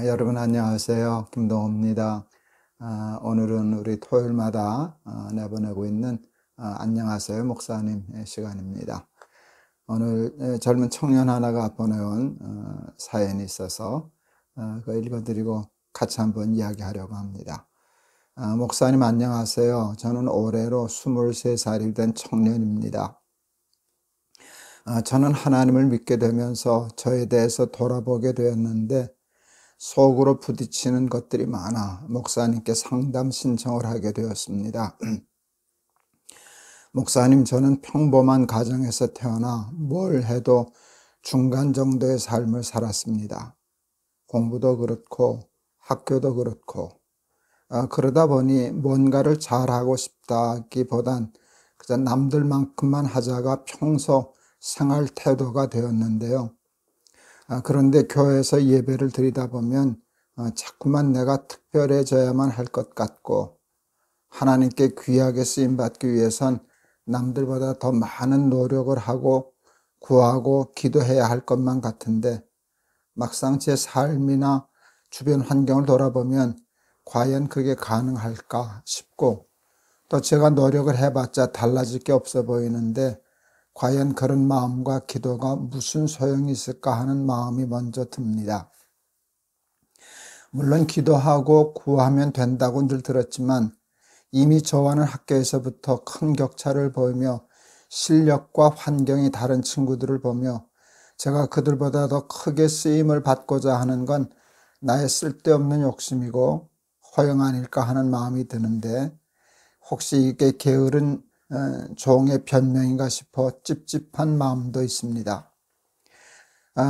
여러분 안녕하세요. 김동호입니다. 오늘은 우리 토요일마다 내보내고 있는 안녕하세요 목사님 시간입니다. 오늘 젊은 청년 하나가 보내온 사연이 있어서 그거 읽어드리고 같이 한번 이야기하려고 합니다. 목사님 안녕하세요. 저는 올해로 23살이 된 청년입니다. 저는 하나님을 믿게 되면서 저에 대해서 돌아보게 되었는데 속으로 부딪히는 것들이 많아 목사님께 상담 신청을 하게 되었습니다. 목사님, 저는 평범한 가정에서 태어나 뭘 해도 중간 정도의 삶을 살았습니다. 공부도 그렇고 학교도 그렇고 그러다 보니 뭔가를 잘하고 싶다기보단 그저 남들만큼만 하자가 평소 생활 태도가 되었는데요. 그런데 교회에서 예배를 드리다 보면 자꾸만 내가 특별해져야만 할 것 같고 하나님께 귀하게 쓰임받기 위해선 남들보다 더 많은 노력을 하고 구하고 기도해야 할 것만 같은데 막상 제 삶이나 주변 환경을 돌아보면 과연 그게 가능할까 싶고 또 제가 노력을 해봤자 달라질 게 없어 보이는데 과연 그런 마음과 기도가 무슨 소용이 있을까 하는 마음이 먼저 듭니다. 물론 기도하고 구하면 된다고 늘 들었지만 이미 저와는 학교에서부터 큰 격차를 보이며 실력과 환경이 다른 친구들을 보며 제가 그들보다 더 크게 쓰임을 받고자 하는 건 나의 쓸데없는 욕심이고 허영 아닐까 하는 마음이 드는데 혹시 이게 게으른 종의 변명인가 싶어 찝찝한 마음도 있습니다.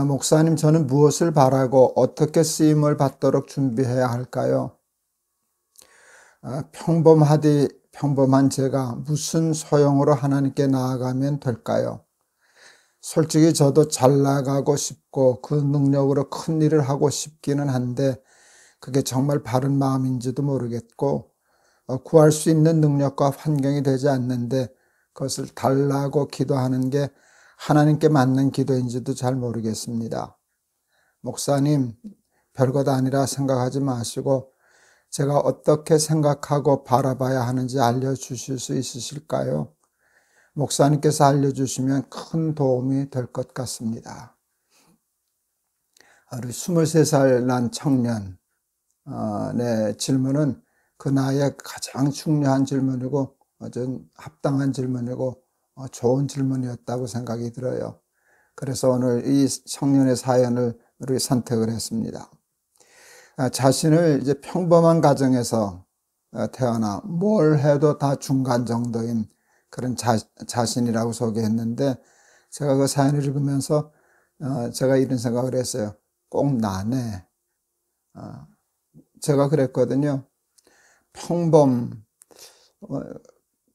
목사님, 저는 무엇을 바라고 어떻게 쓰임을 받도록 준비해야 할까요? 평범한 제가 무슨 소용으로 하나님께 나아가면 될까요? 솔직히 저도 잘 나가고 싶고 그 능력으로 큰 일을 하고 싶기는 한데 그게 정말 바른 마음인지도 모르겠고 구할 수 있는 능력과 환경이 되지 않는데 그것을 달라고 기도하는 게 하나님께 맞는 기도인지도 잘 모르겠습니다. 목사님, 별것 아니라 생각하지 마시고 제가 어떻게 생각하고 바라봐야 하는지 알려주실 수 있으실까요? 목사님께서 알려주시면 큰 도움이 될 것 같습니다. 우리 23살 난 청년의 질문은 그 나이에 가장 중요한 질문이고 아주 합당한 질문이고 좋은 질문이었다고 생각이 들어요. 그래서 오늘 이 청년의 사연을 우리 선택을 했습니다. 자신을 이제 평범한 가정에서 태어나 뭘 해도 다 중간 정도인 그런 자신이라고 소개했는데 제가 그 사연을 읽으면서 제가 이런 생각을 했어요. 꼭 나네. 제가 그랬거든요.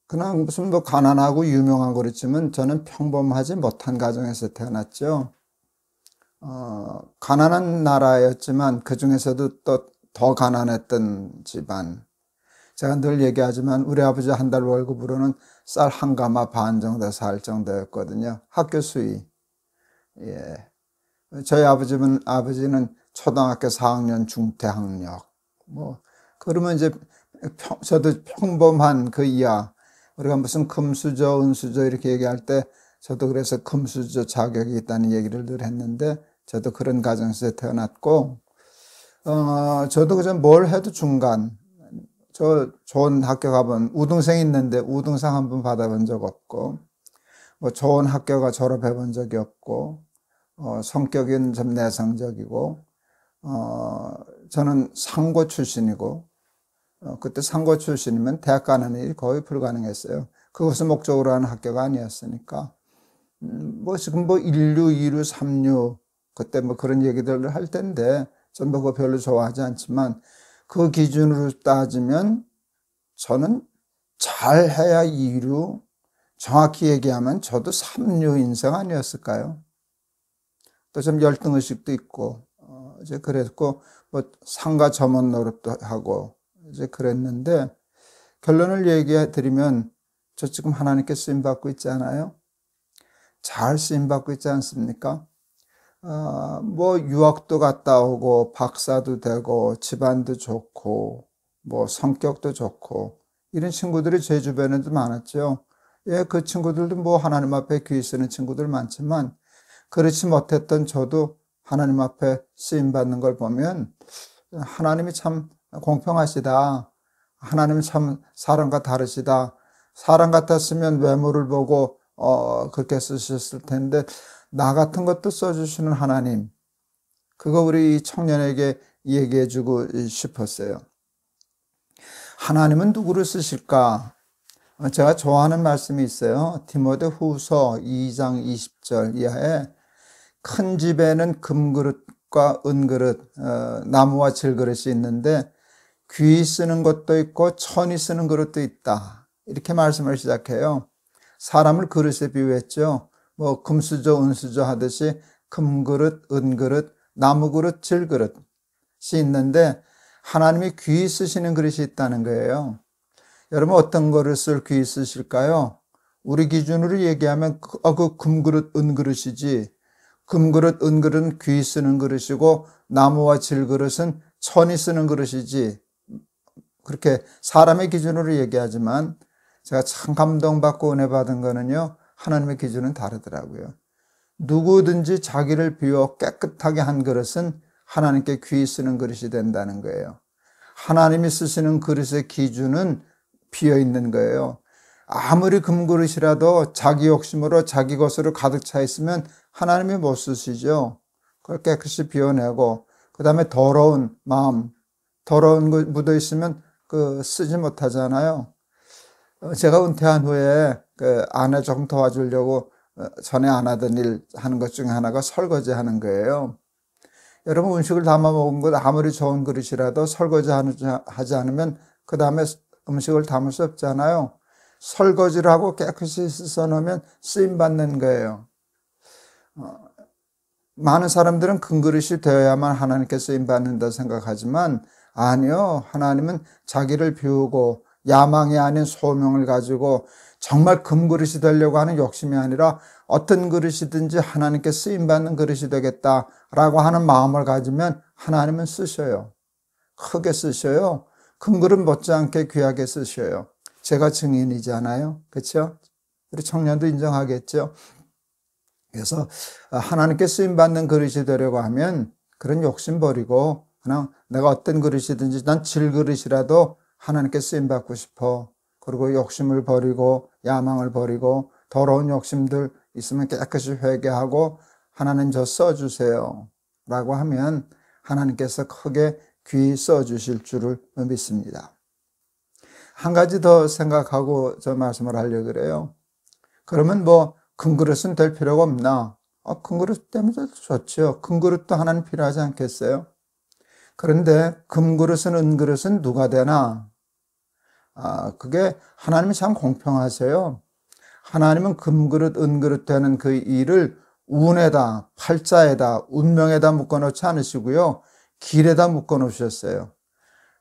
그냥 무슨 가난하고 유명하고 그렇지만 저는 평범하지 못한 가정에서 태어났죠. 가난한 나라였지만 그 중에서도 또 더 가난했던 집안. 제가 늘 얘기하지만 우리 아버지 한 달 월급으로는 쌀 한 가마 반 정도 살 정도였거든요. 학교 수위. 예. 저희 아버지는 초등학교 4학년 중퇴학력. 그러면 이제 저도 평범한 그 이하. 우리가 무슨 금수저, 은수저 이렇게 얘기할 때 저도 그래서 금수저 자격이 있다는 얘기를 늘 했는데 저도 그런 가정에서 태어났고 저도 그저 뭘 해도 중간. 저 좋은 학교 가본 우등생 있는데 우등상 한 번 받아본 적 없고 좋은 학교가 졸업해 본 적이 없고 성격은 좀 내성적이고 저는 상고 출신이고 그때 상고 출신이면 대학 가는 일이 거의 불가능했어요. 그것을 목적으로 하는 학교가 아니었으니까 지금 인류, 2류, 3류 그때 그런 얘기들을 할 텐데 전 그거 별로 좋아하지 않지만 그 기준으로 따지면 저는 잘해야 2류, 정확히 얘기하면 저도 3류 인생 아니었을까요? 또 좀 열등의식도 있고 이제 그랬고 상가 점원 노릇도 하고 이제 그랬는데 결론을 얘기해 드리면 저 지금 하나님께 쓰임 받고 있지 않아요? 잘 쓰임 받고 있지 않습니까? 뭐 유학도 갔다 오고 박사도 되고 집안도 좋고 뭐 성격도 좋고 이런 친구들이 제 주변에도 많았죠. 예, 그 친구들도 뭐 하나님 앞에 귀 쓰는 친구들 많지만 그렇지 못했던 저도 하나님 앞에 쓰임 받는 걸 보면 하나님이 참 공평하시다. 하나님이 참 사람과 다르시다. 사람 같았으면 외모를 보고 그렇게 쓰셨을 텐데 나 같은 것도 써주시는 하나님, 그거 우리 청년에게 얘기해주고 싶었어요. 하나님은 누구를 쓰실까? 제가 좋아하는 말씀이 있어요. 디모데후서 2장 20절 이하에 큰 집에는 금그릇과 은그릇, 나무와 질그릇이 있는데 귀 쓰는 것도 있고 천이 쓰는 그릇도 있다. 이렇게 말씀을 시작해요. 사람을 그릇에 비유했죠. 뭐 금수저, 은수저 하듯이 금그릇, 은그릇, 나무그릇, 질그릇이 있는데 하나님이 귀 쓰시는 그릇이 있다는 거예요. 여러분 어떤 그릇을 귀 쓰실까요? 우리 기준으로 얘기하면 그 금그릇, 은그릇이지. 금그릇, 은그릇은 귀 쓰는 그릇이고 나무와 질그릇은 천이 쓰는 그릇이지. 그렇게 사람의 기준으로 얘기하지만 제가 참 감동받고 은혜 받은 거는요, 하나님의 기준은 다르더라고요. 누구든지 자기를 비워 깨끗하게 한 그릇은 하나님께 귀 쓰는 그릇이 된다는 거예요. 하나님이 쓰시는 그릇의 기준은 비어 있는 거예요. 아무리 금그릇이라도 자기 욕심으로 자기 것으로 가득 차 있으면 하나님이 못 쓰시죠. 그걸 깨끗이 비워내고 그 다음에 더러운 마음, 더러운 거 묻어 있으면 쓰지 못하잖아요. 제가 은퇴한 후에 아내 조금 도와주려고 전에 안 하던 일 하는 것 중에 하나가 설거지 하는 거예요. 여러분 음식을 담아 먹은 것 아무리 좋은 그릇이라도 설거지 하지 않으면 그 다음에 음식을 담을 수 없잖아요. 설거지를 하고 깨끗이 씻어 놓으면 쓰임 받는 거예요. 많은 사람들은 큰 그릇이 되어야만 하나님께 쓰임 받는다 생각하지만 아니요. 하나님은 자기를 비우고 야망이 아닌 소명을 가지고 정말 금그릇이 되려고 하는 욕심이 아니라 어떤 그릇이든지 하나님께 쓰임받는 그릇이 되겠다라고 하는 마음을 가지면 하나님은 쓰셔요. 크게 쓰셔요. 금그릇 못지않게 귀하게 쓰셔요. 제가 증인이잖아요. 그렇죠? 우리 청년도 인정하겠죠? 그래서 하나님께 쓰임받는 그릇이 되려고 하면 그런 욕심 버리고 그냥 내가 어떤 그릇이든지 난 질그릇이라도 하나님께 쓰임받고 싶어. 그리고 욕심을 버리고 야망을 버리고 더러운 욕심들 있으면 깨끗이 회개하고 하나님 저 써주세요 라고 하면 하나님께서 크게 귀 써주실 줄을 믿습니다. 한 가지 더 생각하고 저 말씀을 하려고 그래요. 그러면 뭐 큰 그릇은 될 필요가 없나? 큰 그릇 때문에 좋죠. 큰 그릇도 하나님 필요하지 않겠어요? 그런데 금그릇은 은그릇은 누가 되나? 그게 하나님이 참 공평하세요. 하나님은 금그릇, 은그릇 되는 그 일을 운에다, 팔자에다, 운명에다 묶어놓지 않으시고요. 길에다 묶어놓으셨어요.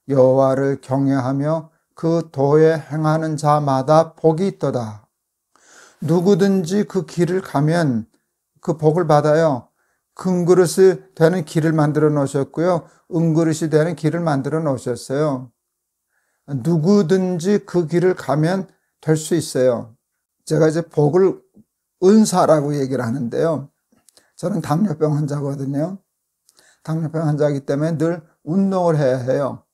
여호와를 경외하며 그 도에 행하는 자마다 복이 있도다. 누구든지 그 길을 가면 그 복을 받아요. 금그릇이 되는 길을 만들어 놓으셨고요. 은그릇이 되는 길을 만들어 놓으셨어요. 누구든지 그 길을 가면 될 수 있어요. 제가 이제 복을 은사라고 얘기를 하는데요. 저는 당뇨병 환자거든요. 당뇨병 환자이기 때문에 늘 운동을 해야 해요.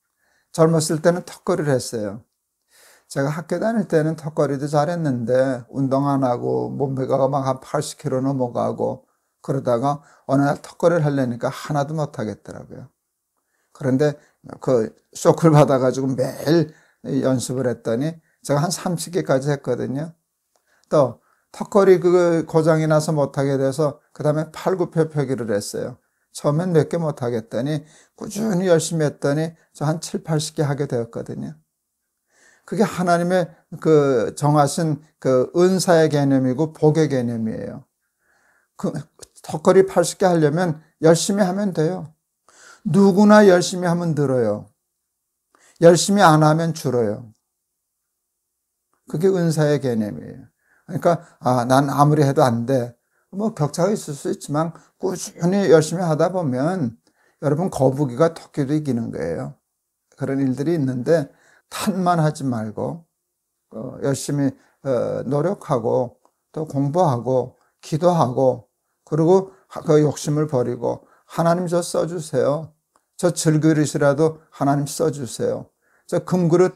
젊었을 때는 턱걸이를 했어요. 제가 학교 다닐 때는 턱걸이도 잘했는데 운동 안 하고 몸무게가 막 한 80kg 넘어가고 그러다가 어느 날 턱걸이를 하려니까 하나도 못 하겠더라고요. 그런데 그 쇼크를 받아가지고 매일 연습을 했더니 제가 한 30개까지 했거든요. 또 턱걸이 그 고장이 나서 못하게 돼서 그 다음에 팔굽혀펴기를 했어요. 처음엔 몇 개 못하겠더니 꾸준히 열심히 했더니 저 한 7, 80개 하게 되었거든요. 그게 하나님의 그 정하신 그 은사의 개념이고 복의 개념이에요. 그 턱걸이 80개 하려면 열심히 하면 돼요. 누구나 열심히 하면 늘어요. 열심히 안 하면 줄어요. 그게 은사의 개념이에요. 그러니까 난 아무리 해도 안 돼. 뭐 격차가 있을 수 있지만 꾸준히 열심히 하다 보면 여러분 거북이가 토끼도 이기는 거예요. 그런 일들이 있는데 탄만하지 말고 열심히 노력하고 또 공부하고 기도하고 그리고 그 욕심을 버리고 하나님 저 써주세요. 저 질그릇이라도 하나님 써주세요. 저 금그릇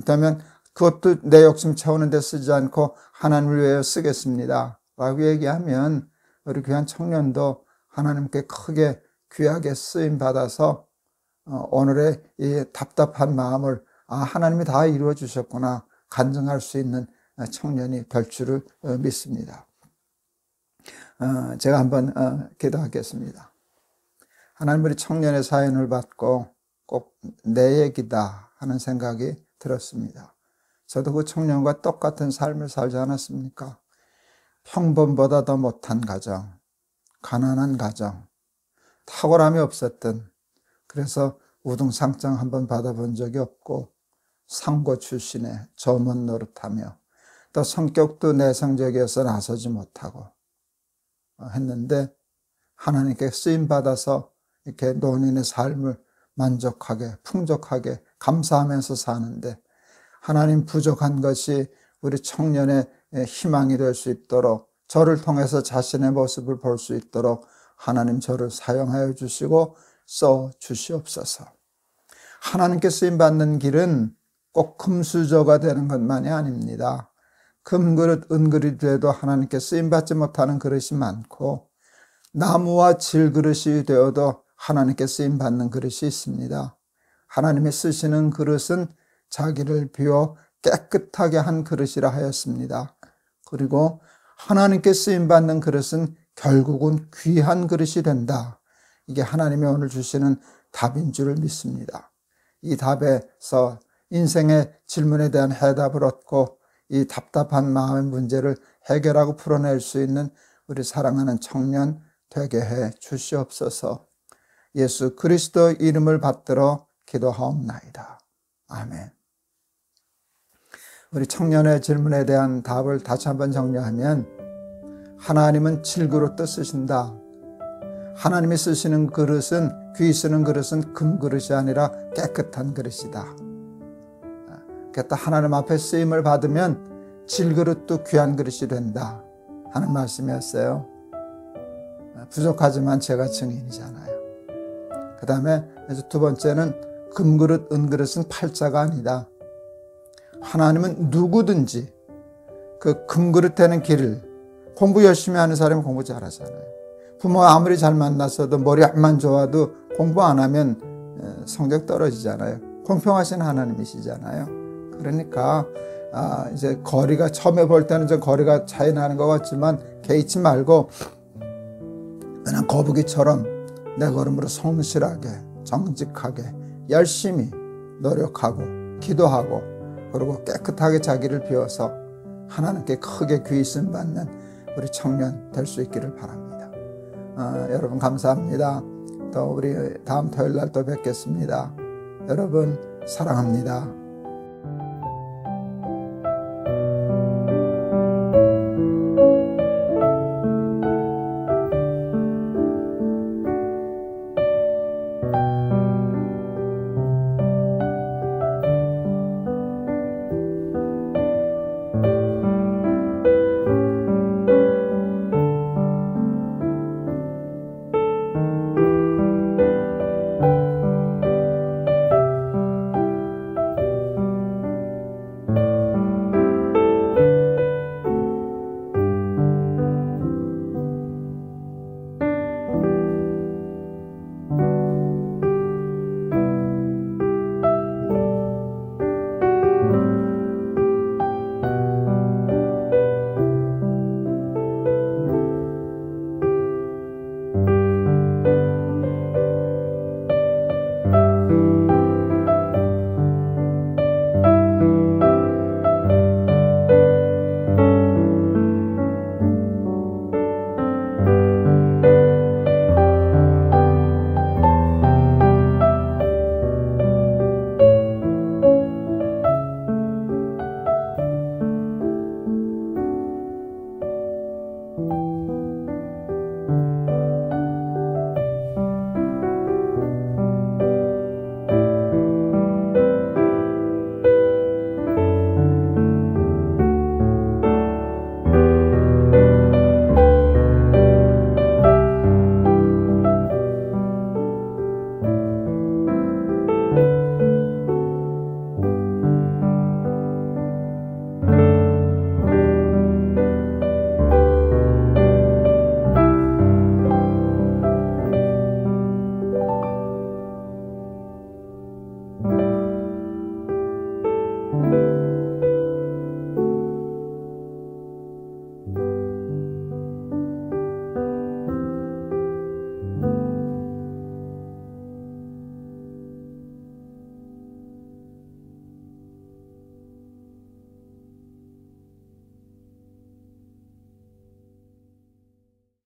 되면 그것도 내 욕심 채우는 데 쓰지 않고 하나님을 위해 쓰겠습니다 라고 얘기하면 우리 귀한 청년도 하나님께 크게 귀하게 쓰임받아서 오늘의 이 답답한 마음을 하나님이 다 이루어 주셨구나 간증할 수 있는 청년이 될 줄을 믿습니다. 제가 한번 기도하겠습니다. 하나님, 우리 청년의 사연을 받고 꼭 내 얘기다 하는 생각이 들었습니다. 저도 그 청년과 똑같은 삶을 살지 않았습니까? 평범보다 더 못한 가정, 가난한 가정, 탁월함이 없었던, 그래서 우등상장 한번 받아본 적이 없고 상고 출신의 점원 노릇하며 또 성격도 내성적이어서 나서지 못하고 했는데 하나님께 쓰임받아서 이렇게 노년의 삶을 만족하게 풍족하게 감사하면서 사는데 하나님 부족한 것이 우리 청년의 희망이 될 수 있도록 저를 통해서 자신의 모습을 볼 수 있도록 하나님 저를 사용하여 주시고 써 주시옵소서. 하나님께 쓰임받는 길은 꼭 금수저가 되는 것만이 아닙니다. 금그릇 은그릇이 돼도 하나님께 쓰임받지 못하는 그릇이 많고 나무와 질그릇이 되어도 하나님께 쓰임받는 그릇이 있습니다. 하나님이 쓰시는 그릇은 자기를 비워 깨끗하게 한 그릇이라 하였습니다. 그리고 하나님께 쓰임받는 그릇은 결국은 귀한 그릇이 된다. 이게 하나님이 오늘 주시는 답인 줄을 믿습니다. 이 답에서 인생의 질문에 대한 해답을 얻고 이 답답한 마음의 문제를 해결하고 풀어낼 수 있는 우리 사랑하는 청년 되게 해 주시옵소서. 예수 그리스도 이름을 받들어 기도하옵나이다. 아멘. 우리 청년의 질문에 대한 답을 다시 한번 정리하면 하나님은 질그릇도 쓰신다. 하나님이 쓰시는 그릇은 귀 쓰는 그릇은 금그릇이 아니라 깨끗한 그릇이다. 그러니까 하나님 앞에 쓰임을 받으면 질그릇도 귀한 그릇이 된다 하는 말씀이었어요. 부족하지만 제가 증인이잖아요. 그 다음에 두 번째는 금그릇 은그릇은 팔자가 아니다. 하나님은 누구든지 그 금그릇 되는 길을 공부 열심히 하는 사람은 공부 잘하잖아요. 부모 아무리 잘 만났어도 머리 앞만 좋아도 공부 안 하면 성적 떨어지잖아요. 공평하신 하나님이시잖아요. 그러니까 이제 거리가 처음에 볼 때는 좀 거리가 차이 나는 것 같지만 개의치 말고 그냥 거북이처럼 내 걸음으로 성실하게 정직하게 열심히 노력하고 기도하고 그리고 깨끗하게 자기를 비워서 하나님께 크게 귀 있음 받는 우리 청년 될 수 있기를 바랍니다. 여러분 감사합니다. 또 우리 다음 토요일 날 또 뵙겠습니다. 여러분 사랑합니다.